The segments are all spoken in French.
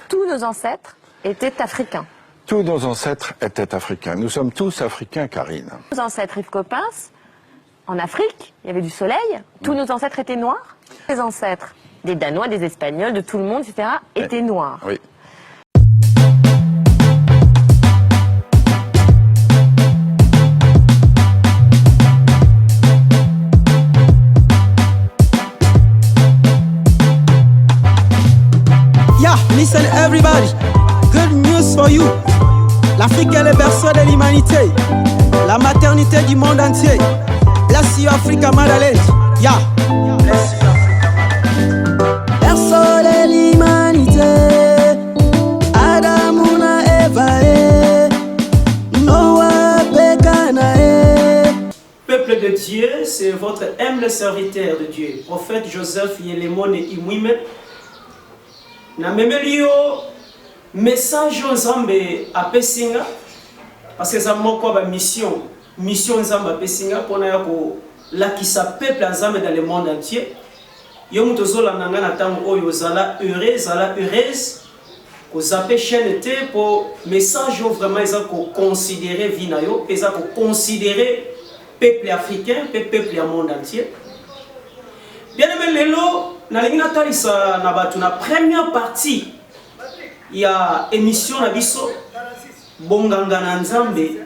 Tous nos ancêtres étaient africains. Tous nos ancêtres étaient africains. Nous sommes tous africains, Karine. Nos ancêtres Yves Coppens, en Afrique, il y avait du soleil. Tous nos ancêtres étaient noirs. Les ancêtres des Danois, des Espagnols, de tout le monde, etc., étaient noirs. Oui. Yeah, listen everybody. Good news for you. L'Afrique est le berceau de l'humanité, la maternité du monde entier. Bless you Africa Motherland. Yeah. Bless you Africa Motherland. Berceau de l'humanité. Adamuna Eva. Noah Pekanae. Peuple de Dieu, c'est votre humble serviteur de Dieu, prophète Joseph Yelemone Imwime. Na memelio message Nzambe apesinga parce que ça moko ba mission Nzambe apesinga pona ya ko lakisa peuple Nzambe dans le monde entier. Yo muto zola nanga na tango oyo zala heureuse ko zape chaîne te pour message vraiment eza ko considérer vie na yo, eza ko considérer peuple africain, peuple du monde entier. Bien aimé lelo nalingi natalisa na batu na première partie ya émission na biso bonganga na Nzambe.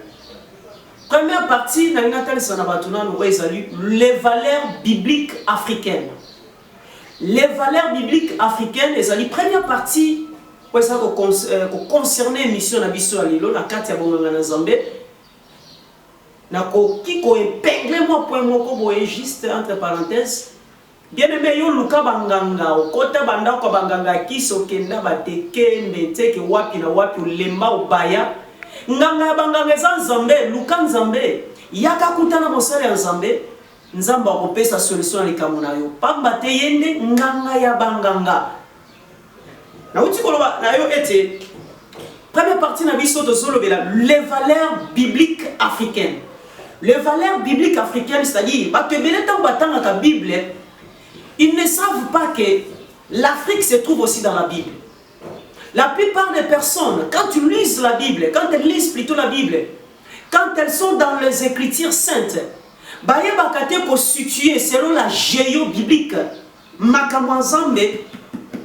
Première partie nalingi natalisa na batu na no ezali les valeurs bibliques africaines. Les valeurs bibliques africaines ezali première partie pour ça ko concerner émission na biso ya lelo na kati ya bonganga na Nzambe. Na ko kiko épingler moi point moko boye juste entre parenthèses. Bien aimé yo luka banganga okota banda ko banganga kiso kenda bateke mbeteke wapi na wapi ulemba ubaya nganga ya banganga za Nzambe luka Nzambe yaka kutana mosala ya Nzambe Nzambe akopesa solution na likambo na yo pamba te yende nganga ya banganga na uti koloba na yo ete première partie na biso to solo bela les valeurs bibliques africaines. Les valeurs bibliques africaines, c'est-à-dire ba te bele tan batanga ka Bible. Ils ne savent pas que l'Afrique se trouve aussi dans la Bible. La plupart des personnes, quand ils lisent la Bible, quand elles lisent plutôt la Bible, quand elles sont dans les Écritures saintes, baye bakate ko situer selon la géo-biblique, makamwazambe,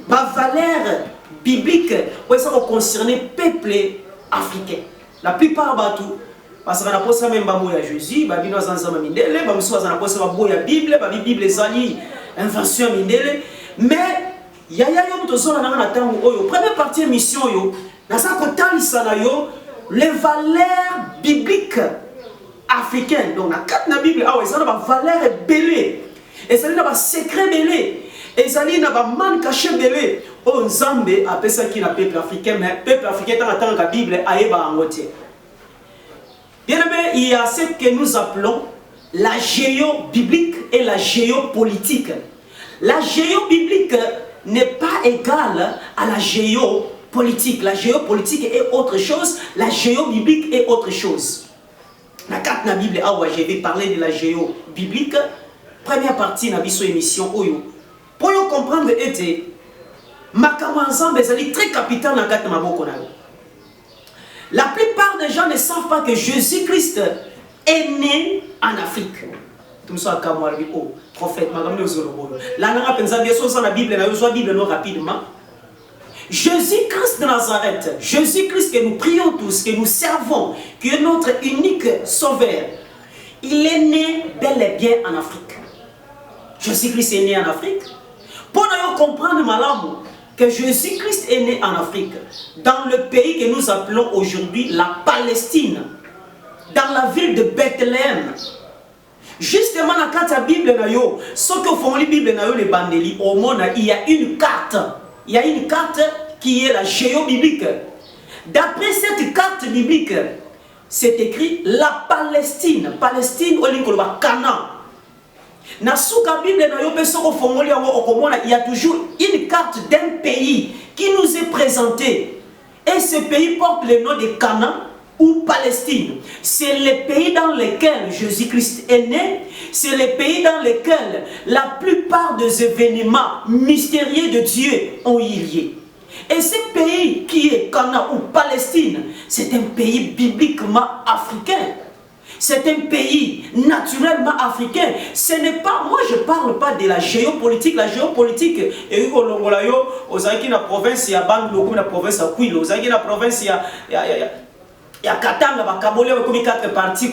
ba valeur biblique, où ça va concerner peuple africain. La plupart batu parce qu'on a posé même bambo ya Jésus, babino zanzama mindele, bamso azana posé bambo ya Bible, babi Bible zali invention mindele, mais yaya yo mutozona na tango oyo première partie émission yo na sa kotalisa na yo les valeurs bibliques africaines. Donc na kat na Bible awa ezana ba valeurs belé, ezali na ba secret belé, ezali na ba man caché belé o Nzambe apesa ki na peuple africain, mais peuple africain dans la tango la Bible ayeba angote. Bien aimé, il y a ce que nous appelons la géobiblique et la géopolitique. La géobiblique n'est pas égale à la géopolitique. La géopolitique est autre chose, la géobiblique est autre chose. La carte na Bible, je vais parler de la géobiblique. Première partie na biso émission oyo. Pour comprendre était makambo ensemble ezali très capital na carte maboko na yo. La plupart des gens ne savent pas que Jésus-Christ est né en Afrique. Tout ça, prophète, la Bible, rapidement. Jésus-Christ de Nazareth, Jésus-Christ que nous prions tous, que nous servons, qui est notre unique sauveur, il est né bel et bien en Afrique. Jésus-Christ est né en Afrique. Pour nous comprendre malamu, que Jésus-Christ est né en Afrique, dans le pays que nous appelons aujourd'hui la Palestine, dans la ville de Bethléem. Justement, dans la Bible, ce que font les Bibles, les bandeli, au monde, il y a une carte. Il y a une carte qui est la géobiblique. D'après cette carte biblique, c'est écrit la Palestine. Palestine, Canaan. Dans la Bible, il y a toujours une carte d'un pays qui nous est présenté. Et ce pays porte le nom de Canaan ou Palestine. C'est le pays dans lequel Jésus-Christ est né. C'est le pays dans lequel la plupart des événements mystérieux de Dieu ont eu lieu. Et ce pays qui est Canaan ou Palestine, c'est un pays bibliquement africain. C'est un pays naturellement africain. Ce n'est pas, moi je ne parle pas de la géopolitique. La géopolitique, et au Longolayo, aux Aïki, la province, il y a Bandoko, la province, à Kouilo, aux Aïki, la province, il y a Katanga, Bakabole, il y a 4 parties,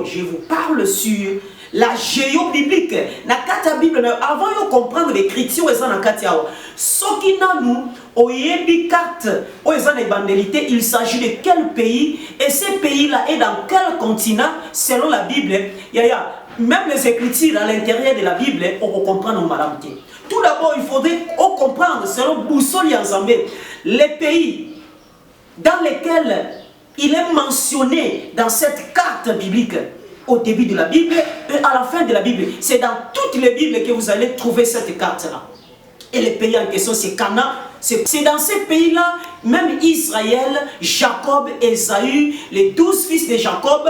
je vous parle sur la géobiblique. La Bible, avant de comprendre les critiques, ce qui nous oyebi carte, il s'agit de quel pays et ce pays-là est dans quel continent selon la Bible. Même les écritures à l'intérieur de la Bible, on peut comprendre en malamité. Tout d'abord, il faudrait comprendre selon Boussoli ensemble les pays dans lesquels il est mentionné dans cette carte biblique. Au début de la Bible et à la fin de la Bible. C'est dans toutes les Bibles que vous allez trouver cette carte-là. Et les pays en question, c'est Canaan. C'est dans ces pays-là, même Israël, Jacob, Ésaü, les 12 fils de Jacob,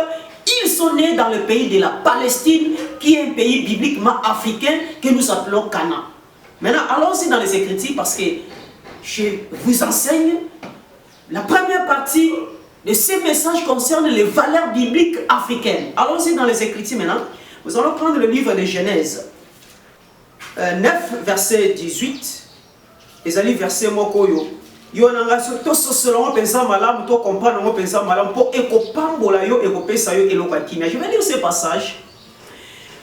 ils sont nés dans le pays de la Palestine, qui est un pays bibliquement africain que nous appelons Canaan. Maintenant, allons-y dans les Écritures parce que je vous enseigne la première partie de ces messages concernent les valeurs bibliques africaines. Allons-y dans les Écritures maintenant. Nous allons prendre le livre de Genèse 9, verset 18. Les alliés verset Mokoyo. Je vais lire ce passage.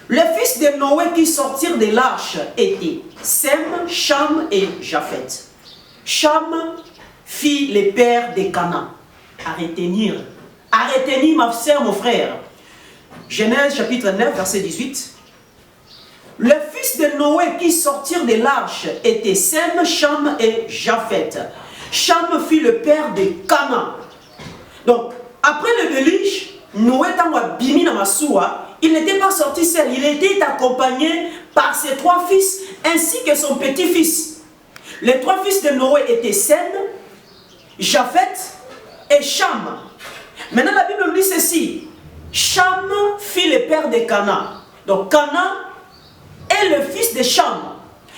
Les fils de Noé qui sortirent de l'arche étaient Sem, Cham et Japheth. Cham fit les pères de Canaan. À retenir, ma soeur, mon frère. Genèse chapitre 9, verset 18. Les fils de Noé qui sortirent de l'arche étaient Sem, Cham et Japheth. Cham fut le père de Canaan. Donc, après le déluge, Noé il n'était pas sorti seul, il était accompagné par ses 3 fils ainsi que son petit-fils. Les 3 fils de Noé étaient Sem, Japheth et Cham. Maintenant la Bible nous dit ceci. Cham fit le père de Canaan. Donc Canaan est le fils de Cham.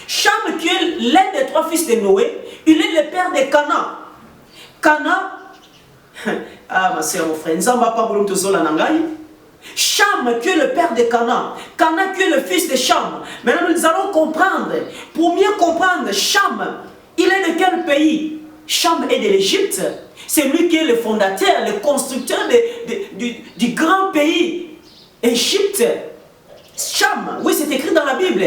Cham qui est l'un des 3 fils de Noé, il est le père de Canaan. Canaan, ah ma soeur, mon frère, Cham qui est le père de Canaan. Canaan qui est le fils de Cham. Maintenant nous allons comprendre. Pour mieux comprendre, Cham, il est de quel pays? Cham est de l'Égypte. C'est lui qui est le fondateur, le constructeur du grand pays, Égypte. Cham, oui, c'est écrit dans la Bible.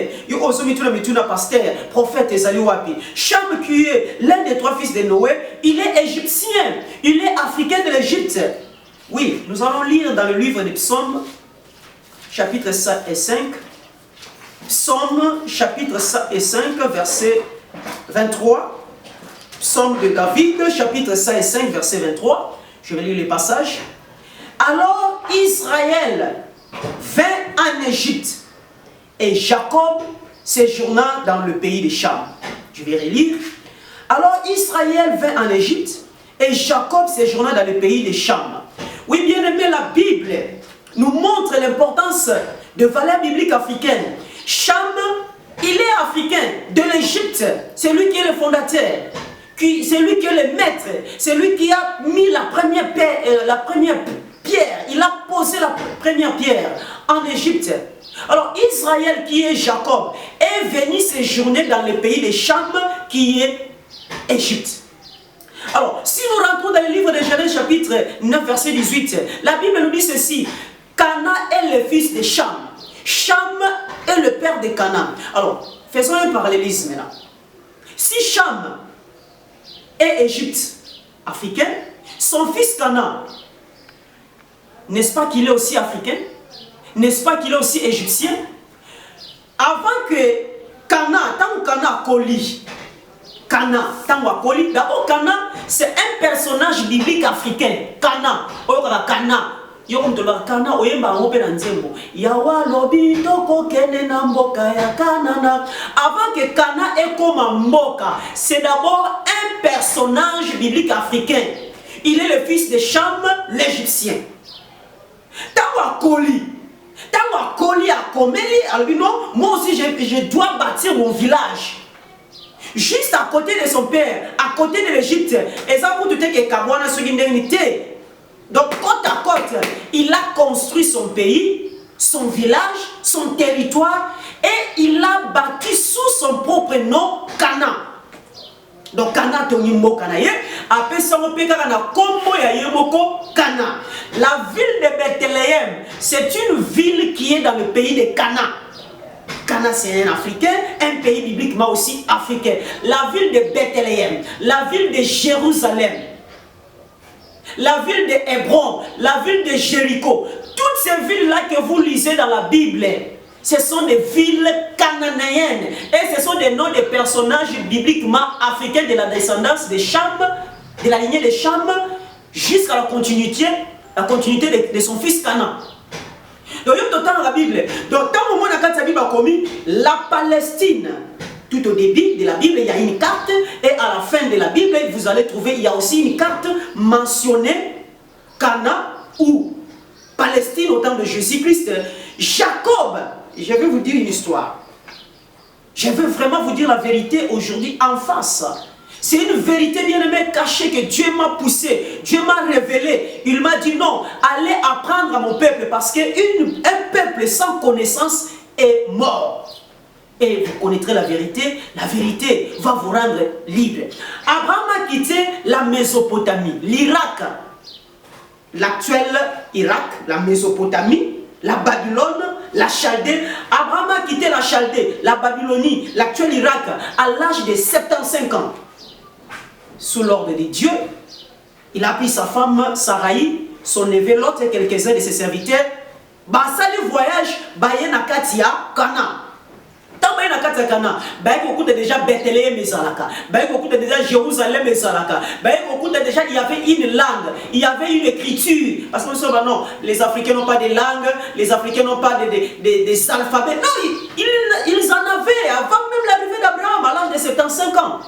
Cham, qui est l'un des 3 fils de Noé, il est égyptien, il est africain de l'Égypte. Oui, nous allons lire dans le livre des Psaumes, chapitre 5 et 5. Psaume, chapitre 5 verset 23. Psaume de David, chapitre 5 et 5, verset 23. Je vais lire les passages. Alors Israël vint en Égypte et Jacob séjourna dans le pays de Cham. Je vais relire. Alors Israël vint en Égypte et Jacob séjourna dans le pays de Cham. Oui, bien aimé, la Bible nous montre l'importance de valeurs bibliques africaines. Cham, il est africain de l'Égypte. C'est lui qui est le fondateur. C'est lui qui est le maître, c'est lui qui a mis la première pierre, il a posé la première pierre en Égypte. Alors Israël qui est Jacob est venu séjourner dans le pays de Cham qui est Égypte. Alors si nous rentrons dans le livre de Genèse chapitre 9 verset 18, la Bible nous dit ceci. Canaan est le fils de Cham. Cham est le père de Canaan. Alors faisons un parallélisme là. Si Cham et Égypte africain, son fils Canaan, n'est-ce pas qu'il est aussi africain? N'est-ce pas qu'il est aussi égyptien? Avant que Canaan, tant que Canaan Koli, d'abord Canaan, c'est un personnage biblique africain. Canaan, avant que Canaan ait comme Mboka, c'est d'abord un personnage biblique africain. Il est le fils de Cham, l'Égyptien. Moi aussi je dois bâtir mon village. juste à côté de son père, à côté de l'Égypte. Et ça pour tout est que Kabwana sur l'indemnité. Donc côte à côte, il a construit son pays, son village, son territoire, et il a bâti sous son propre nom Canaan. Donc Canaan tonimbo Canaye, après ça on peut na kombo ya yemoko Canaan. La ville de Bethléem, c'est une ville qui est dans le pays de Canaan. Canaan c'est un Africain, un pays bibliquement aussi africain. La ville de Bethléem, la ville de Jérusalem, la ville de Hébron, la ville de Jéricho, toutes ces villes-là que vous lisez dans la Bible, ce sont des villes cananéennes. Et ce sont des noms de personnages bibliquement africains de la descendance de Cham, de la lignée de Cham, jusqu'à la continuité de son fils Canaan. Donc, il y a dans la Bible. Donc, tant moment où la Bible a commis, la Palestine, tout au début de la Bible, il y a une carte. Et à la fin de la Bible, vous allez trouver, il y a aussi une carte mentionnée Canaan ou Palestine au temps de Jésus-Christ. Jacob, je vais vous dire une histoire. Je veux vraiment vous dire la vérité aujourd'hui en face. C'est une vérité bien aimée cachée que Dieu m'a poussée, Dieu m'a révélé. Il m'a dit non, allez apprendre à mon peuple parce qu'un peuple sans connaissance est mort. Et vous connaîtrez la vérité va vous rendre libre. Abraham a quitté la Mésopotamie, l'Irak, l'actuel Irak, la Mésopotamie, la Babylone, la Chaldée. Abraham a quitté la Chaldée, la Babylonie, l'actuel Irak, à l'âge de 75 ans. Sous l'ordre de Dieu, il a pris sa femme Sarai, son neveu Lot et quelques-uns de ses serviteurs. Basali voyage, Bayena Katia, Canaan. Tant Bayena Katia Canaan, Bayena déjà Bethléem et Zalaka, Bayena déjà Jérusalem et Zalaka, Bayena déjà il y avait une langue, il y avait une écriture. Parce que nous sommes non, les Africains n'ont pas de langue, les Africains n'ont pas des alphabets. Non, ils en avaient avant même l'arrivée d'Abraham à l'âge de 75 ans.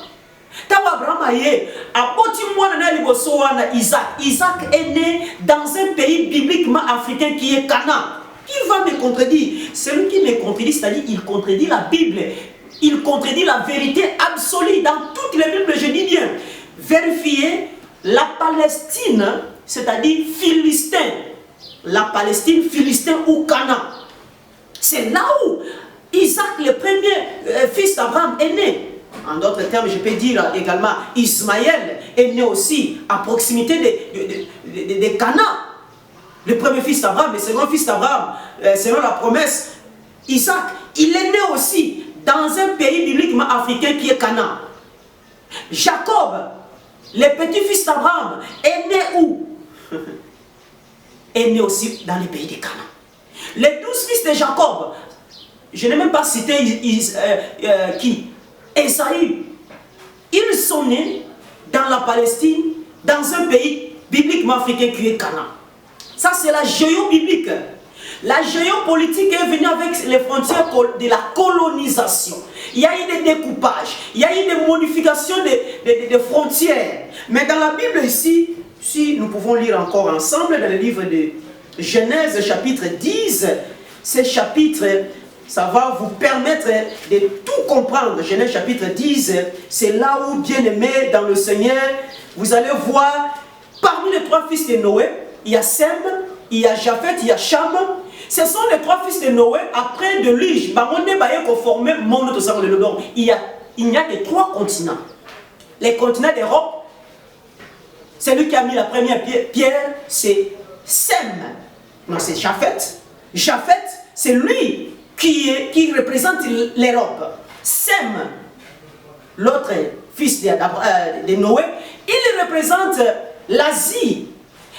Isaac est né dans un pays bibliquement africain qui est Canaan. Qui va me contredire? Celui qui me contredit, c'est-à-dire il contredit la Bible. Il contredit la vérité absolue dans toutes les Bibles, je dis bien. Vérifiez la Palestine, c'est-à-dire Philistin. La Palestine, Philistin ou Canaan. C'est là où Isaac, le premier fils d'Abraham, est né. En d'autres termes, je peux dire également, Ismaël est né aussi à proximité de Canaan. Le premier fils d'Abraham, le second fils d'Abraham, selon la promesse, Isaac, il est né aussi dans un pays bibliquement africain qui est Canaan. Jacob, le petit-fils d'Abraham, est né où? Est né aussi dans le pays de Canaan. Les 12 fils de Jacob, je n'ai même pas cité qui? Esaü, ils sont nés dans la Palestine, dans un pays bibliquement africain qui est Canaan. Ça c'est la géobiblique. La géopolitique est venue avec les frontières de la colonisation. Il y a eu des découpages, il y a eu des modifications des frontières. Mais dans la Bible ici, si nous pouvons lire encore ensemble dans le livre de Genèse chapitre 10, ces chapitres, ça va vous permettre de tout comprendre. Genèse chapitre 10, c'est là où, bien aimé dans le Seigneur, vous allez voir, parmi les 3 fils de Noé, il y a Sem, il y a Japhet, il y a Cham. Ce sont les 3 fils de Noé, après de lui, il n'y a que 3 continents. Les continents d'Europe, c'est lui qui a mis la première pierre, c'est Sem. Non, c'est Japhet. Japhet, c'est lui qui représente l'Europe. Sem, l'autre fils de Noé, il représente l'Asie.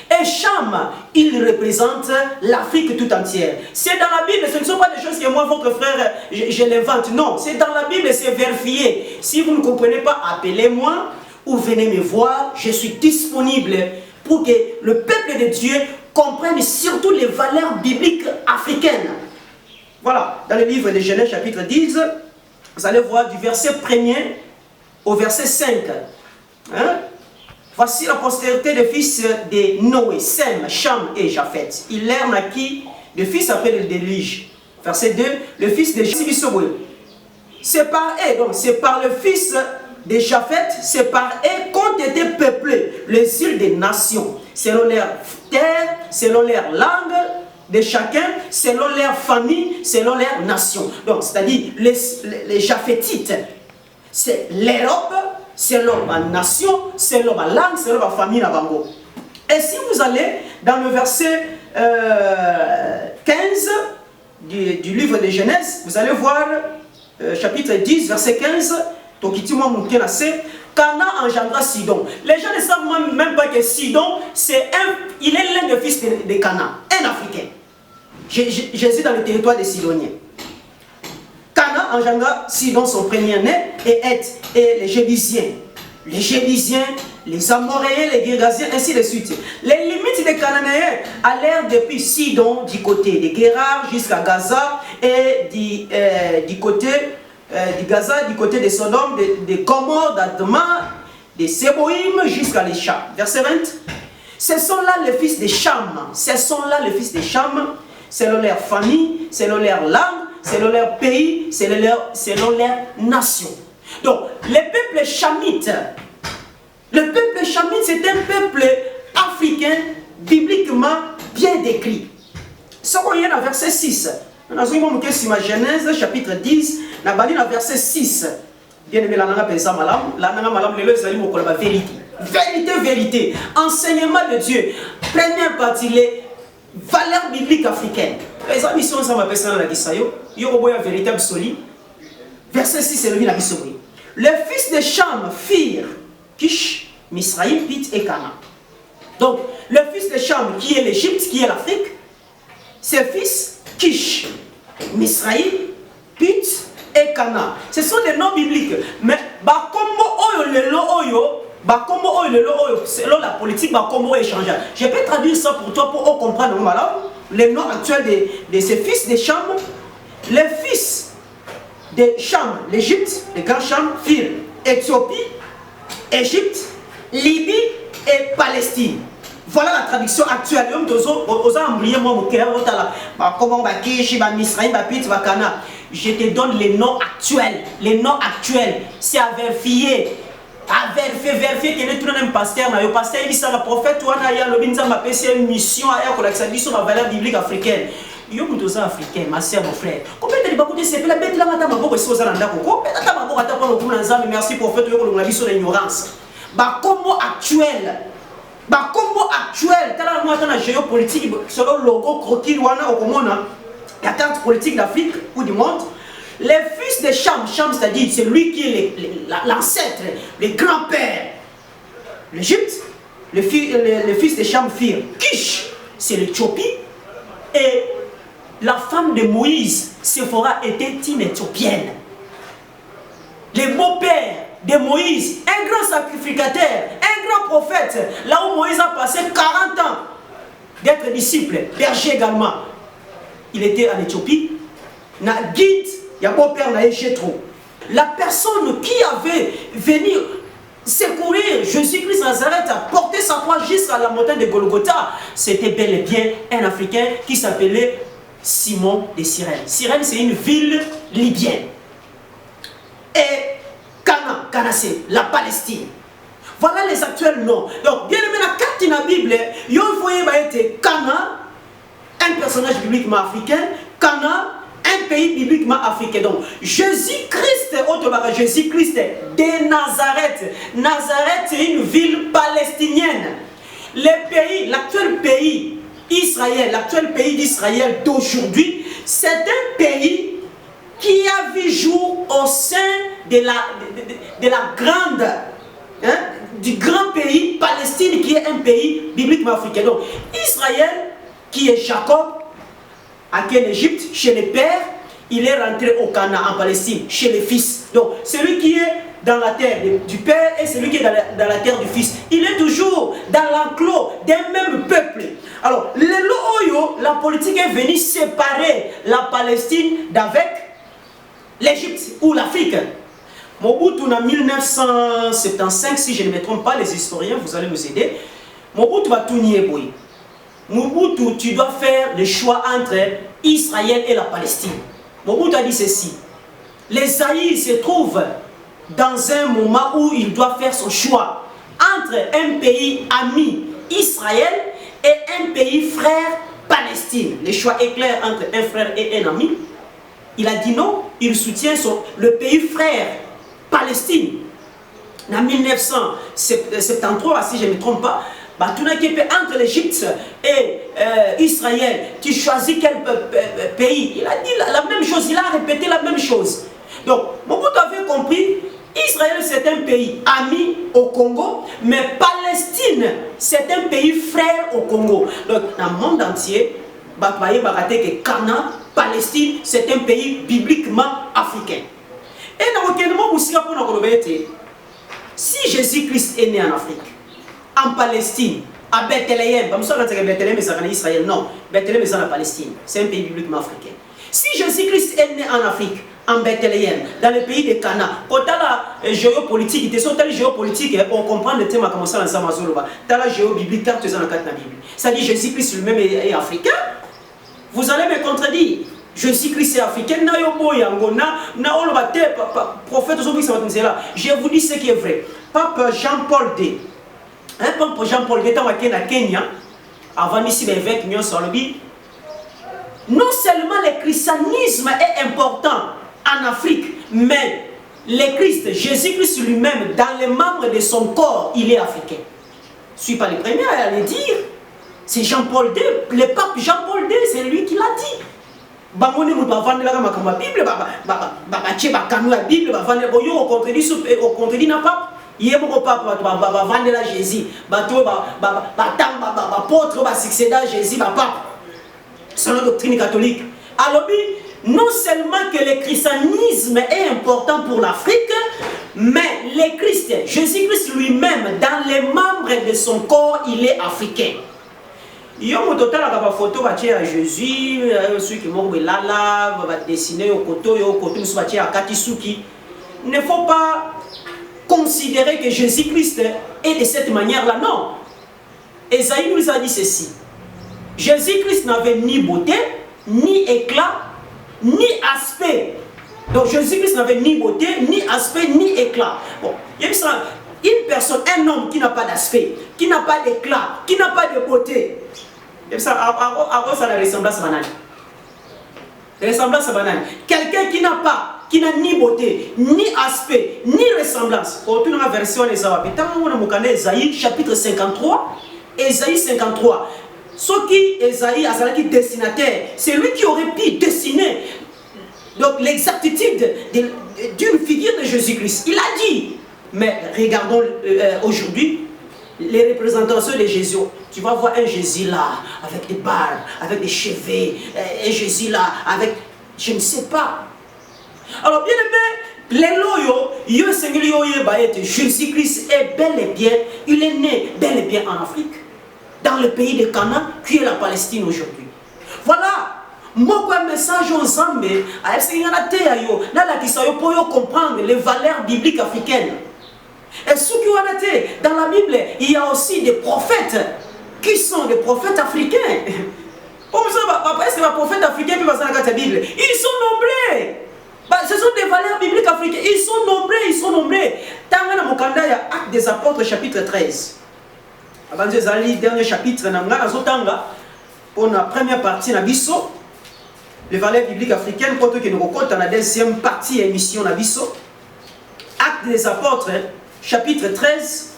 Et Cham, il représente l'Afrique tout entière. C'est dans la Bible, ce ne sont pas des choses que moi, votre frère, je l'invente. Non, c'est dans la Bible, c'est vérifié. Si vous ne comprenez pas, appelez-moi ou venez me voir. Je suis disponible pour que le peuple de Dieu comprenne surtout les valeurs bibliques africaines. Voilà, dans le livre de Genèse chapitre 10, vous allez voir du verset 1er au verset 5. Hein? Voici la postérité des fils de Noé, Sem, Cham et Japhet. Il leur naquit de fils après le déluge. Verset 2, le fils de Sibisobwe. c'est par eux, donc c'est par le fils de Japheth, c'est par eux qu'ont été peuplées les îles des nations, selon leur terre, selon leur langue de chacun, selon leur famille, selon leur nation. Donc, c'est-à-dire les Japhétites, c'est l'Europe, selon ma nation, selon ma langue, selon ma famille. Et si vous allez dans le verset 15 du livre de Genèse, vous allez voir chapitre 10, verset 15, Cana engendra Sidon. Les gens ne savent même pas que Sidon, il est l'un des fils de Cana, un Africain. Jésus dans le territoire des Sidoniens. Cana engendra Sidon, son premier-né, et les Jébusiens. Les Jébusiens, les Amoréens, les Girgasiens, ainsi de suite. Les limites des Cananéens allèrent depuis Sidon, du côté de Guérar, jusqu'à Gaza, et du côté du Gaza, du côté de Sodome, de Gomorrhe, d'Adma, de Séboïm, jusqu'à l'Écha. Verset 20. Ce sont là les fils de Cham. Ce sont là les fils de Cham, selon leur famille, selon leur langue, selon leur pays, selon leur nation. Donc, les peuples chamites, c'est un peuple africain bibliquement bien décrit. Ce qu'on y a dans verset 6, dans ma Genèse, chapitre 10, dans verset 6, bien aimé, la vérité. Vérité, vérité. Enseignement de Dieu. Première partie, les valeurs bibliques africaines. Les ambitions, ça m'appelle ça dans la Gisayo. Il y a une vérité absolue. Verset 6, c'est le la Gisayo. Les fils de Cham firent Kish, Misraïm, Pit et Cana. Donc, le fils de Cham, qui est l'Égypte, qui est l'Afrique, ses fils, Kish, Misraïm, Pit et Cana. Ce sont des noms bibliques. Mais, selon la politique, comment échanger. Je peux traduire ça pour toi pour comprendre les noms actuels de ces fils de Cham. Les fils de Cham, l'Égypte, le grand Cham, firent Éthiopie, Égypte, Libye et Palestine. Voilà la traduction actuelle. Je te donne les noms actuels. Les noms actuels, c'est à vérifier. À vérifier que tout le monde pasteur, le pasteur il dit ça, le prophète, il y a une mission à la valeur biblique africaine. Yo mutoza africain, ma sœur, mon frère. Combien de bakoute c'est la bête là mata maboko si oza nda koko. Peta maboko ata pour le nzambe, merci prophète yo ko ngala biso na ignorance. Ba combo actuel. Tala moi tana géopolitique selon logo croquis wana okomona la carte politique d'Afrique ou du monde. Les fils de Cham, c'est-à-dire c'est lui qui est l'ancêtre, le grand-père. L'Égypte, le fils de Cham firent Kish, c'est l'Éthiopie et la femme de Moïse, Séphora, était une Éthiopienne. Le beau-père de Moïse, un grand sacrificateur, un grand prophète, là où Moïse a passé 40 ans d'être disciple, berger également. Il était en Éthiopie. Na guide, il y a beau-père Jéthro. La personne qui avait venu secourir Jésus-Christ Nazareth a porté sa croix jusqu'à la montagne de Golgotha, c'était bel et bien un Africain qui s'appelait Simon de Cyrène. Cyrène, c'est une ville libyenne. Et Cana, c'est la Palestine. Voilà les actuels noms. Donc, bien aimé, la carte de la Bible, il faut être Cana, un personnage bibliquement africain, Cana, un pays bibliquement africain. Donc, Jésus-Christ de Nazareth. Nazareth, c'est une ville palestinienne. L'actuel pays Israël, l'actuel pays d'Israël d'aujourd'hui, c'est un pays qui a vu jour au sein de la grande, du grand pays Palestine, qui est un pays bibliquement africain. Donc, Israël, qui est Jacob, qui est en Égypte, chez les pères, il est rentré au Canaan, en Palestine, chez les fils. Donc, celui qui est dans la terre du père et celui qui est dans la terre du fils, il est toujours dans l'enclos d'un même peuple. Alors, la politique est venue séparer la Palestine d'avec l'Égypte ou l'Afrique. Mobutu en 1975, si je ne me trompe pas, les historiens, vous allez nous aider. Mobutu va tout nier, boy. Mobutu, tu dois faire le choix entre Israël et la Palestine. Mobutu a dit ceci. l'Ésaïe se trouve dans un moment où il doit faire son choix entre un pays ami, Israël, et un pays frère, Palestine. Le choix est clair entre un frère et un ami. Il a dit non, il soutient le pays frère, Palestine. En 1973, si je ne me trompe pas, entre l'Égypte et Israël, tu choisis quel pays? Il a dit la même chose, il a répété la même chose. Donc, Mobutu avait compris, Israël c'est un pays ami au Congo, mais Palestine c'est un pays frère au Congo. Donc, dans le monde entier, que Cana, Palestine, c'est un pays bibliquement africain. Et dans le si Jésus-Christ est né en Afrique, en Palestine, à Bethléem, Bethléem c'est en Israël, non, Bethléem c'est en Palestine, c'est un pays bibliquement africain. Si Jésus-Christ est né en Afrique, en Bethléem, dans le pays de Cana, quand tu as la géopolitique, tu as la géopolitique, on comprend le thème à commencer dans Samazoloba, tu as la géobiblique, tu as la Bible. Ça dit Jésus-Christ lui-même est africain. Vous allez me contredire. Jésus-Christ est africain. Je vous dis ce qui est vrai. Pape Jean-Paul II, Pape Jean-Paul II, à Kenya, avant ici l'évêque Nyon Solobi, non seulement le christianisme est important en Afrique, mais le Christ, Jésus-Christ lui-même, dans les membres de son corps, il est africain. Je ne suis pas le premier à le dire. C'est Jean-Paul II, le pape Jean-Paul II, c'est lui qui l'a dit. Bamoni mu bavande la kama Bible la Bible au contredit na pape yebo pape bavande la Jésus bato apôtre succédant Jésus pape selon la doctrine catholique. Alors non seulement que le christianisme est important pour l'Afrique, mais le Christ, Jésus-Christ lui-même, dans les membres de son corps, il est africain. Il y a un total de photos à Jésus, ceux qui m'ont là, dessiné au côté, à Katisuki. Il ne faut pas considérer que Jésus-Christ est de cette manière-là, non. Esaïe nous a dit ceci. Jésus-Christ n'avait ni beauté, ni éclat, ni aspect. Donc Jésus-Christ n'avait ni beauté, ni aspect, ni éclat. Bon, il y a une personne, un homme qui n'a pas d'aspect, qui n'a pas d'éclat, qui n'a pas de beauté. Ça a la ressemblance banale. Ressemblance banale. Quelqu'un qui n'a ni beauté, ni aspect, ni ressemblance. Au tour de la version des Esaïe chapitre 53, Esaïe 53. Ce qui Esaïe a qui dessinateur, c'est lui qui aurait pu dessiner l'exactitude d'une figure de Jésus-Christ. Il a dit, mais regardons aujourd'hui les représentations de Jésus. Tu vas voir un Jésus là, avec des barbes, avec des cheveux, un Jésus là, avec, je ne sais pas. Alors bien aimé, les loyaux, Jésus-Christ est bel et bien, il est né bel et bien en Afrique, dans le pays de Cana, qui est la Palestine aujourd'hui. Voilà. Moi, un message ensemble, pour comprendre les valeurs bibliques africaines. Et ce qui est dans la Bible, il y a aussi des prophètes qui sont des prophètes africains. Est-ce que les prophètes africains qui sont dans la Bible, ils sont nombreux. Ce sont des valeurs bibliques africaines. Ils sont nombreux, ils sont nombreux. Dans mon calendrier, il y a Actes des Apôtres, chapitre 13. Avant de aller dernier chapitre, pour la première partie, les valeurs bibliques africaines, pour que nous rencontrons dans la deuxième partie de l'émission, Actes des Apôtres, chapitre 13.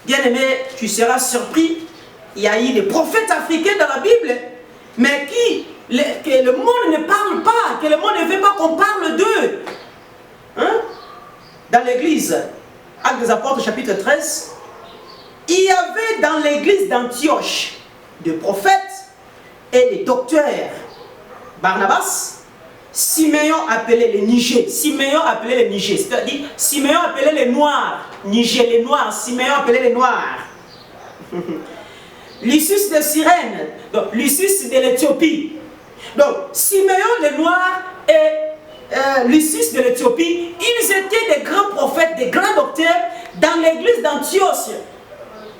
Bien aimé, tu seras surpris. Il y a eu des prophètes africains dans la Bible, mais que le monde ne parle pas, que le monde ne veut pas qu'on parle d'eux. Hein? Dans l'église, Actes des Apôtres, chapitre 13, il y avait dans l'église d'Antioche des prophètes et des docteurs. Barnabas, Siméon appelait les Niger. Siméon appelait les Niger. C'est-à-dire, Siméon appelait les Noirs. Niger, les Noirs. Siméon appelait les Noirs. Lucius de Cyrène. Donc, Lucius de l'Éthiopie. Donc, Siméon, les Noirs et Lucius de l'Éthiopie, ils étaient des grands prophètes, des grands docteurs dans l'église d'Antioche.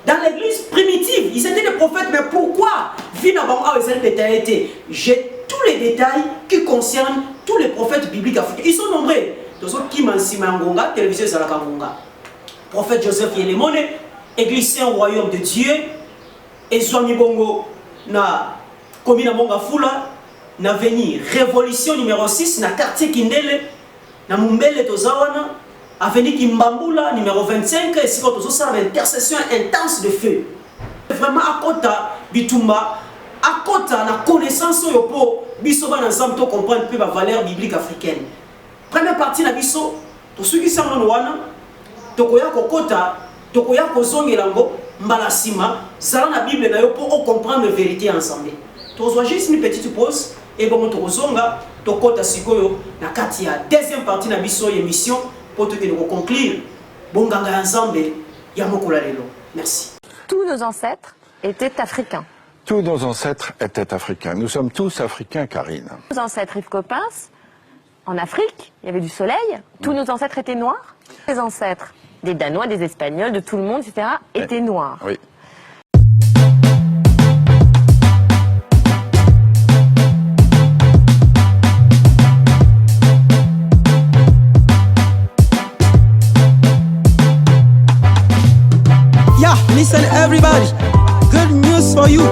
Dans l'église primitive, ils étaient des prophètes, mais pourquoi? J'ai tous les détails qui concernent tous les prophètes bibliques africains. Ils sont nombreux. Tous qui Mansimangonga, télévision Zalakangonga. Prophète Joseph Yelemone, Église Saint-Royaume de Dieu, et Swami Bongo, na Komina Monga Fula, na veni Révolution numéro 6, na quartier Kindele, na Mumbele Tozawana, avenue Kimbambula numéro 25, et c'est quand on a une intercession intense de feu. Vraiment à Kota, Bitumba, à Kota, la connaissance au Yopo, Bisoba ensemble, to comprendre peu la valeur biblique africaine. Première partie na Biso, pour ceux qui sont en Wana, Tokoya Kokota, Tokoya Kozongelango, Mbalasima, ça la Bible na yo pour comprendre la vérité ensemble. Tu as juste une petite pause et bon tu kozonga tokota sikoyo na kati ya deuxième partie na biso émission pour te conclure bonganga ensemble ya mokolo lelo. Merci. Tous nos ancêtres étaient africains. Tous nos ancêtres étaient africains. Nous sommes tous africains, Karine. Nos ancêtres Yves Coppens, en Afrique, il y avait du soleil. Tous nos ancêtres étaient noirs. Les ancêtres des Danois, des Espagnols, de tout le monde, etc., étaient noirs. Oui. Yeah, listen everybody, good news for you.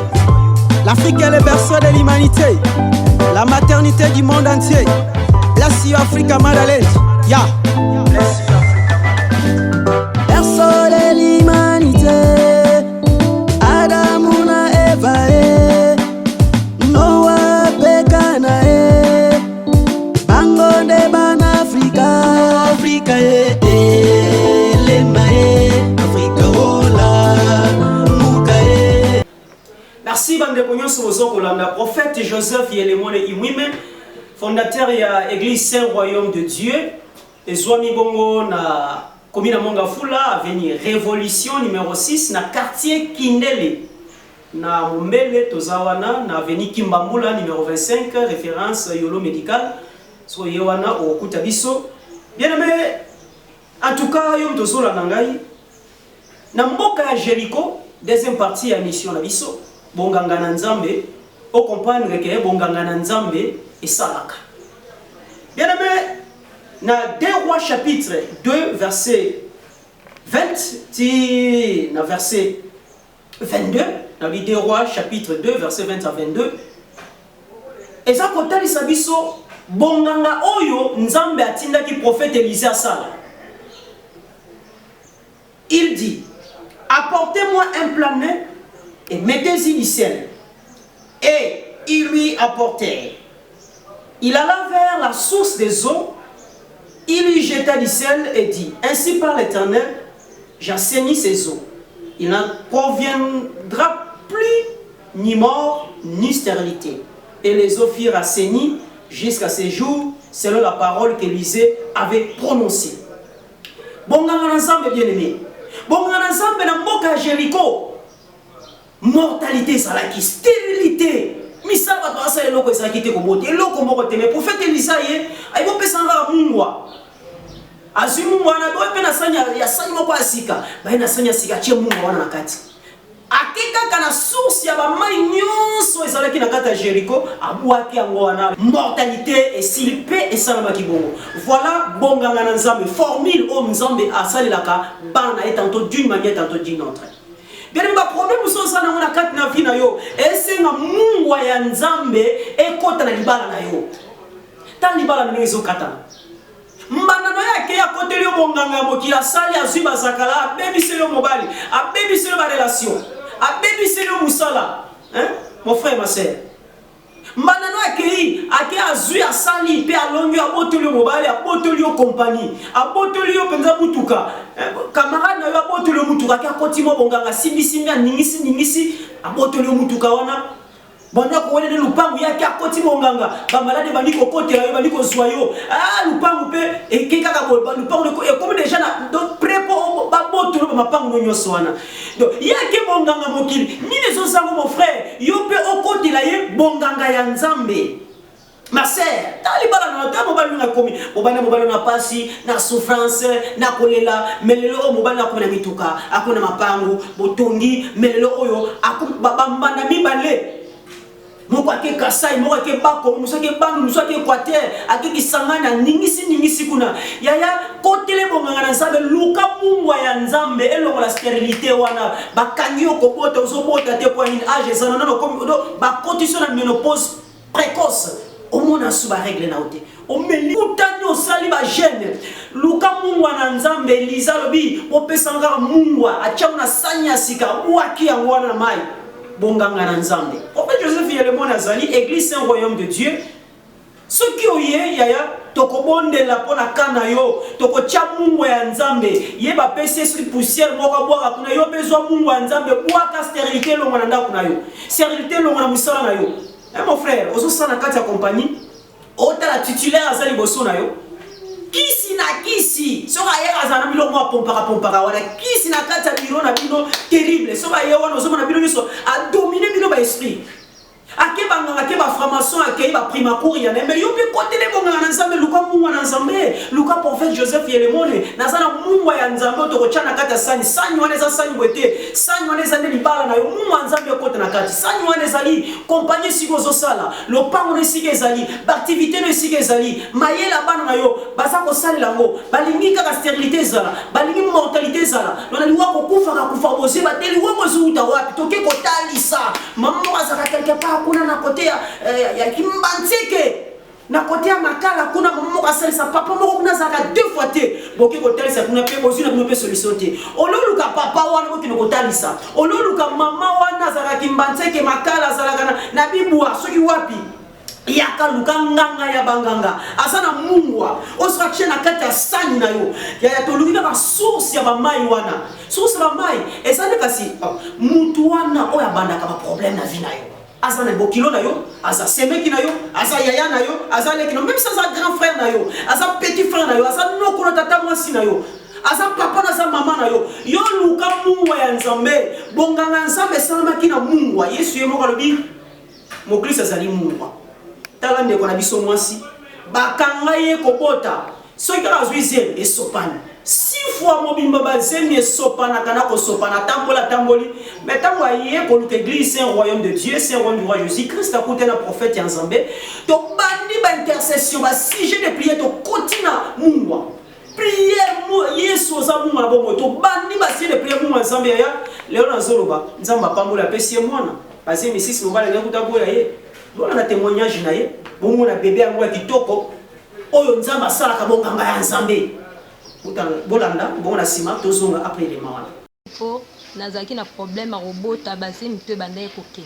L'Afrique est le berceau de l'humanité, la maternité du monde entier. Bless you Africa Motherland, yeah. Bless you Africa. Berceau de l'humanité, Adamuna Eva, Noah Pekana, Bango de Ban Africa, Africa Merci bande pognon sur Kolanda. Prophète Joseph Yelemone Imwime, fondateur ya Église Saint-Royaume de Dieu, et Zwami Bongo na Komina Monga Fula, avenue Révolution numéro 6 na quartier Kindele. Na Mumbele Tozawana na avenue Kimbambula numéro 25, référence Yolo médical. So yewana au Kutabiso. Bien aimé, en tout cas, yom tozola nangai. Na mboka ya Jéricho, deuxième partie ya mission na biso. Bonganga na Nzambe, au comprendre que Bonganga na Nzambe et Salaka. Bien aimé, na 2 Rois chapitre 2 verset 20 ti na verset 22, na 2 Rois chapitre 2 verset 20 à 22. Et ça kotali sabiso Bonganga oyo Nzambe atinda ki prophète Élisée asala. Il dit: apportez-moi un planet et mettez-y du sel. Et ils lui apportèrent. Il alla vers la source des eaux, il lui jeta du sel et dit: ainsi par l'Éternel, j'assainis ces eaux. Il n'en proviendra plus ni mort ni stérilité. Et les eaux furent assainies jusqu'à ces jours, selon la parole qu'Élisée avait prononcée. Bonganga ensemble bien aimé. Bonganga ensemble na mboka Jéricho. Mortalité, ça la qui stérilité. Misa va passer le loco, ça la qui te kobote. Et loco moko te. Mais prophète Elisa y aïe bon pesanga mungwa. Azimu mwana doit pena sanya ya sanya moko asika. Ba ina sanya sika che mungwa wana nakati. Akika kana source ya ba mai nyonso ezala ki nakata Jéricho, abwaki yango wana. Mortalité et silpe et salama ki bongo. Voilà bonganga na Nzambe formule o Nzambe asalelaka bana et tantôt d'une manière tantôt d'une autre. Bien le problème so ça na ngona kat na vie na yo esenga mungwa ya Nzambe ekota na libala na yo tan libala na ezo kata mbanda no yake ya koteli yo bonganga mokila sali azwi bazakala baby selo mobali a baby selo ba relation a baby selo musala hein mon frère ma sœur mbanda no yake ake azwi asali pe alongi abotoli yo mobali abotoli yo compagnie abotoli yo penza mutuka camarade na yo abotoli yo mutuka ke akoti mo bonganga simbi ningisi abotoli yo mutuka wana banda ko wele lupangu yake akoti bonganga bamalade bandi ko kotela yo bandi ko zwa yo lupangu pe ekeka ka lupangu ko comme déjà na donc prépo babotoli ba mapangu no nyoso wana donc yake bonganga mokili ni les osango mon frère yo pe okotela ye bonganga ya Nzambe. Ma sœur, talibala na ta mobali na komi, mobali na pasi, na souffrance, na kolela, melelo mobali na komi na mituka, akuna mapangu, botongi, melelo oyo, akubamba na mibale. moko ake Kasai, moko ake Bako, moko ake Bangu, moko ake Équateur, ake Kisangana, ningisi kuna. Yaya kotele bonganga na Nzambe, luka mungwa ya Nzambe, elongo la stérilité wana, bakangi yo kobota, ozobota te kwa nini âge ezana nano komi ba condition na ménopause précoce. Au monde a sous ba règle na ote. O meli utani osali ba jeune. Luka mungwa na Nzambe Eliza lobi, opesanga mungwa, acha na sanya sika, uaki ya wana mai. Bonganga na Nzambe. Prophète Joseph Yelemon azali, église c'est un royaume de Dieu. Ce qui oye yaya tokobonde la pona kana yo toko tia mungu ya Nzambe yeba pesi esprit poussière moko boka kuna yo besoin mungu ya Nzambe boaka stérilité longo na ndako na yo stérilité longo na musala na yo. Mon frère ozo sana kati ya compagnie ota la titulaire azali boso na yo kisi na kisi soka yeka azana biloko mo pompaka wana kisi na kati ya biro na bino terrible soka yewa no zoma na bino biso a dominer bino ba esprit. Ake banganga ke ba formation ake ba prima cour ya mais yo pe kotele bonganga na Nzambe luka mungwa na Nzambe luka prophète Joseph Yelemone nazana mungwa ya Nzambe to kochana kata sani wana za sani bote sani wana za ndeli bala na yo mungwa Nzambe kota na kati sani wana zali compagnie siko zo sala lopango ne sike zali activité ne sike zali mayela bana na yo baza ko sala lango balingi ka stérilité zala balingi mortalité zala nona liwa ko kufa ka kufa boze bateli wo mozuta wapi toke ko talisa maman azaka quelque part kuna na kote ya Kimbanzeke na kote ya Makala kuna moko asalisa papa moko kuna zaka 2 fois te boki kotalisa kuna pe bozuna kuna pe solution te ololuka papa wana boki no kotalisa ololuka mama wana zaka Kimbanzeke Makala zalaka na bibwa soki wapi yaka luka nganga ya banganga asana mungwa osrache na kati ya sani na yo ya tolukika ba source ya ba mai wana source ba mai esane kasi mutu wana oya bandaka ba problème na vie na yo asa na bokilo na yo asa semeki na yo asa yaya na yo asa lekino même ça grand frère na yo asa petit frère na yo asa noko na tata mwasi na yo asa papa na sa mama na yo yo luka mungwa ya Nzambe bonganga Nzambe salamaki na mungwa Yesu ye moko lobi mo Christ azali mungwa tala ndeko na biso mwasi bakanga ye kobota soki azwize esopana 6 fois mobimba bazemi esopana kana ko sopana tamboli mais tango aye ko luka église c'est un royaume de Dieu c'est un royaume du roi Jésus-Christ a côté na prophète ya Nzambe to bandi ba intercession ba sujet de prière to kotina mungwa prière mo Yesu za mungwa bomo to bandi ba sujet de prière mungwa Nzambe ya leo na zoloba Nzamba pambola pesi mwana bazemi sisi ngala ya kutaboya ye Voilà na témoignage na ye bongo na bébé yango ya kitoko oyo Nzamba asalaka bonganga ya Nzambe bolanda bongo na sima tozonga après les mawana po nazaki na problème a robota basi mpe banda ekoke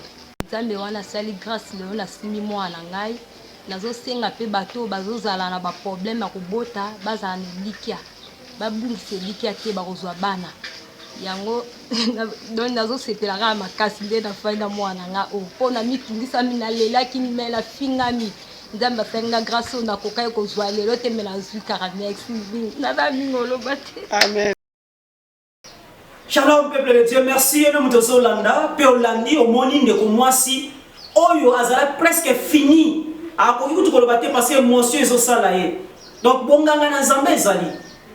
Nzambe wana sali grâce leo na simi mwana ngai nazosenga pe bato bazozala na ba problème a robota bazana likia babungise likia te bakozwa bana yango don nazo sepela ka makasi nde na faina mwana nga opona mitungisa mina lela kini mela fingami Nzambe asenga grâce na kokai kozwa lelo te mela zwi karamex na ba mingolo bate amen. Shalom peuple de Dieu, merci na mutozo landa pe olandi omoni ndeko mwasi oyo azala presque fini akoki kutukolo te parce que émotion ezosala ye donc bonganga na Nzambe ezali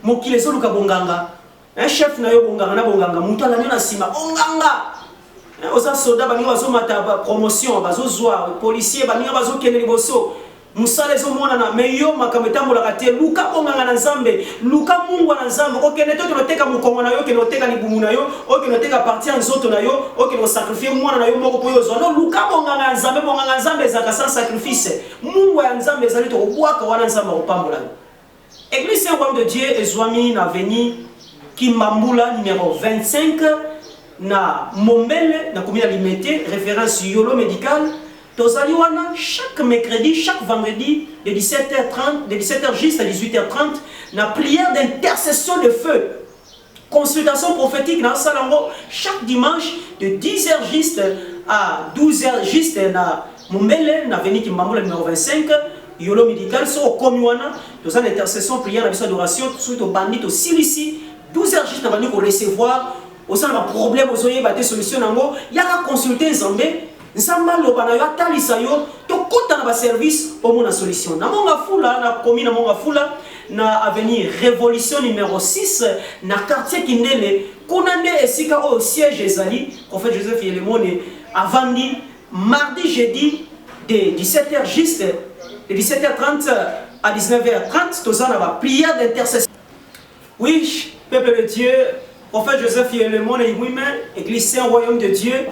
mokili ezoluka bonganga un chef na yo bonganga na bonganga mutu alani na sima bonganga oza soda baninga bazomata promotion bazozwa policier baninga bazokende liboso musala ezomona na meyo makambo etambolaka te luka bonganga na Nzambe luka mungwa na Nzambe okende to toteka mukongo na yo okende oteka libumu na yo okende oteka partie nzoto na yo okende sacrifier mwana na yo moko po yo zwa no luka bonganga na Nzambe bonganga na Nzambe ezaka sans sacrifice mungwa ya Nzambe ezali to kobwaka wana Nzambe opambola église saint royaume de Dieu ezwami na avenue Kimbambula numéro 25 na Mombele na commune Limete référence Yolo médical tozali wana chaque mercredi chaque vendredi de 17h30 de 17h juste à 18h30 na prière d'intercession de feu consultation prophétique na salango chaque dimanche de 10h juste à 12h juste na Mombele na avenue Kimbambula numéro 25 Yolo médical so komi wana tozali intercession prière na biso adoration surtout bandit au silisi 12h juste avant de recevoir au sein d'un problème aux oreilles battre solution nango yaka consulter Nzambe Nzamba lobana yo atalisa yo to kota na ba service au mona solution na monga fula na commune monga fula na avenue Révolution numéro 6 na quartier Kindele kuna nde esika au siège ezali prophète Joseph Yelemone avandi mardi jeudi de 17h juste, de 17h30 à 19h30, tous en avoir prière d'intercession. Oui, peuple de Dieu, prophète Joseph Yelemon et Women, Église Saint Royaume de Dieu,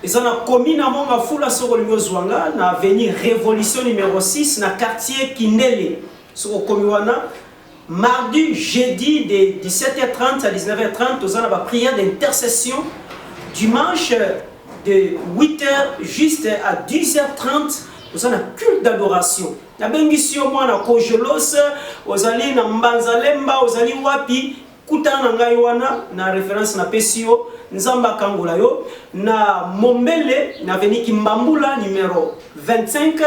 ils ont commis na monga fula sur le Zwanga, na avenue Révolution numéro 6, na quartier Kindele, sur Komiwana. Mardi, jeudi, de 17h30 à 19h30, tous en avoir prière d'intercession. Dimanche, de 8h juste à 10h30, nous avons un culte d'adoration. Nous avons un kojelos, ozali na mbanzalemba, ozali wapi, kutana ngai wana, na référence na pesio, nzamba kangola yo, na mombele, na veni kimbambula numéro 25,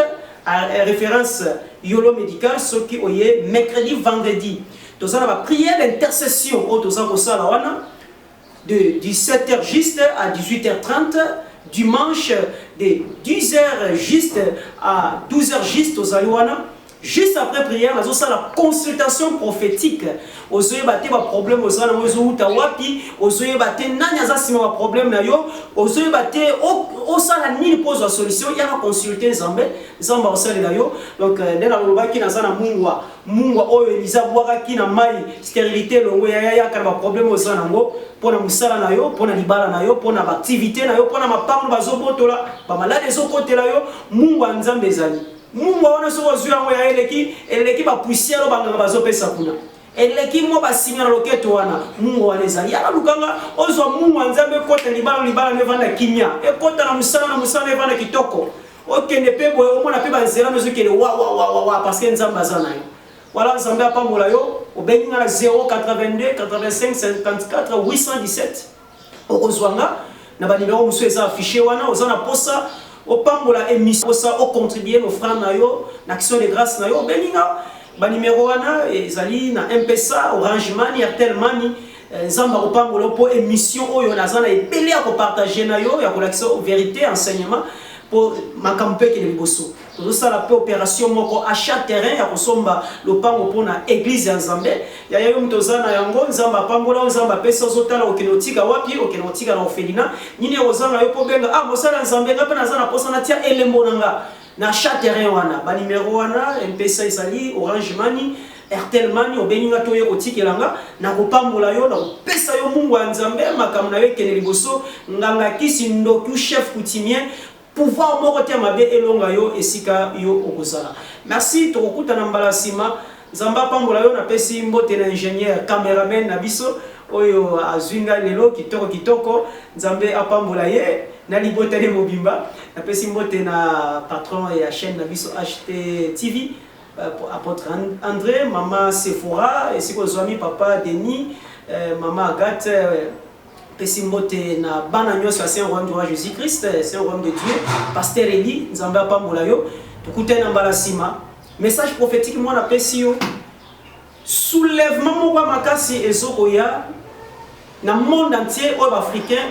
à référence yolo médical, ce qui est mercredi, vendredi. Nous avons la prière d'intercession, de 17h juste à 18h30, dimanche de 10h juste à 12h juste aux Alouana. Juste après prière, nous avons la consultation prophétique. Aux yeux battés, pas problème aux Alouana, aux Utawapi, aux yeux battés, n'anya sima problème na yo, aux yeux battés, au sala ni pose la solution, il y a la consulter Zambé, Zamba au sala na yo. Donc, dès la loba qui n'a zana mungwa, oh Elisa boira qui n'a mai stérilité, le ya car ma problème aux Zanango, pour la musala na yo, pour la libala na yo, pour la activité na yo, pour la mapamu bazobotola, pas malade des autres côtés la yo, mungwa nzambe zali. Mungu wana soko zuyango ya eleki ba poussière banga bazo pesa kuna eleki mo ba sinya loketo wana Mungu wana ezali ya lukanga ozo Mungu nzambe kota libala ne vanda kimia e kota na musala ne vanda kitoko okende pe boye omona pe ba nzela mezo kele wa parce que nzamba zana yo wala nzambe apambola yo obenga na 082 85 54 817 okozwanga na ba numéro muso eza affiché wana ozana posa au pambola émission ça au contribuer nos frères nayo l'action de grâce nayo beninga ba numéro wana ezali na M-Pesa Orange Money Airtel Money nzamba au pambola pour émission oyo nazana ebele ya ko partager nayo ya ko l'accès aux vérités enseignement pour makampe ke liboso tout ça la peu opération moko achat terrain ya kosomba lopango pona église ya Nzambe ya yo mtozana yango nzamba pambola nzamba pesa zotala okenotika wapi okenotika na ofelina nini ozanga yo po benga ah mosala Nzambe ngape nazana posa na tia elembo nanga na achat terrain wana ba numéro wana M-Pesa isali Orange Money Airtel Money obeninga toye kotikelanga na kopambola yo na pesa yo Mungu ya Nzambe makamna yo kene liboso nganga kisi ndoku chef coutumier pouvoir morote mabe elonga yo esika yo okozala. Merci tokokuta na mbala sima Nzamba pambola yo na pesi mbote na ingénieur cameraman na biso oyo azwinga lelo kitoko Nzambe apambola ye na libota de mobimba na pesi mbote na patron ya chaîne na biso HT TV apôtre André maman Sephora esiko zwami papa Denis maman Agathe Pessimbote na bana nyos Saint Royaume de Jésus-Christ, Saint Royaume de Dieu, Pasteur Eli, Nzamba pambola yo, tukute na mbala sima. Message prophétique moi na pesi yo. Soulèvement moko makasi ezokoya na monde entier au africain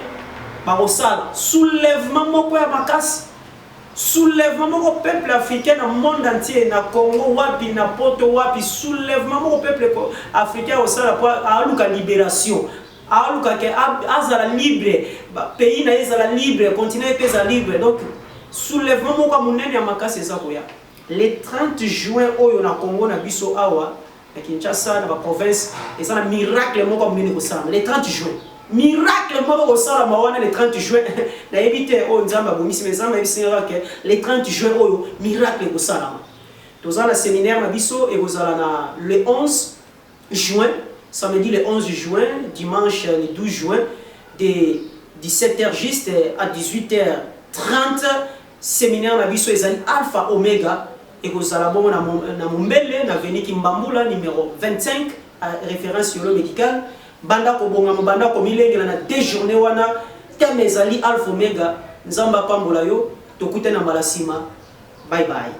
ba osala. Soulèvement moko ya makasi. Soulèvement moko peuple africain na monde entier na Congo wapi na poto wapi soulèvement moko peuple africain osala pour aluka libération. Aluka ke azala libre pays na ezala libre continent ezala libre donc soulèvement moko munene ya makasi ezakoya le 30 juin oyo na Congo na biso awa na Kinshasa na ba province ezala miracle moko munene ko sala le 30 juin miracle moko ko sala mawana le 30 juin na ebite o nzamba bomisi mezamba ebisera ke le 30 juin oyo miracle ko sala tozala séminaire na biso e kozala na le 11 juin samedi le 11 juin, dimanche le 12 juin, de 17h juste à 18h30, séminaire na biso ezali Alpha Omega et kozala bongo na Mombele na veni Kimbambula numéro 25 à référence yolo médical banda ko bonga banda ko milengela na déjourner wana thème ezali Alpha Omega nzamba pambola yo tokute na malasima bye bye.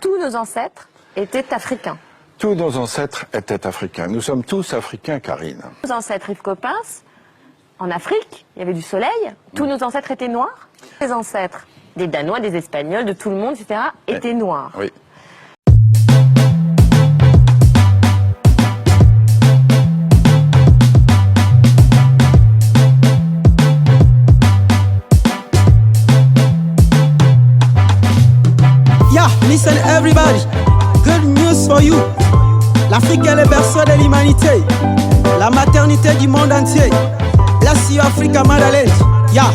Tous nos ancêtres étaient africains. Tous nos ancêtres étaient africains. Nous sommes tous africains, Karine. Nos ancêtres Yves Coppens, en Afrique, il y avait du soleil. Tous nos ancêtres étaient noirs. Les ancêtres des Danois, des Espagnols, de tout le monde, etc., étaient noirs. Oui. everybody, good news for you. L'Afrique est le berceau de l'humanité, la maternité du monde entier. Bless you Africa Motherland, yeah.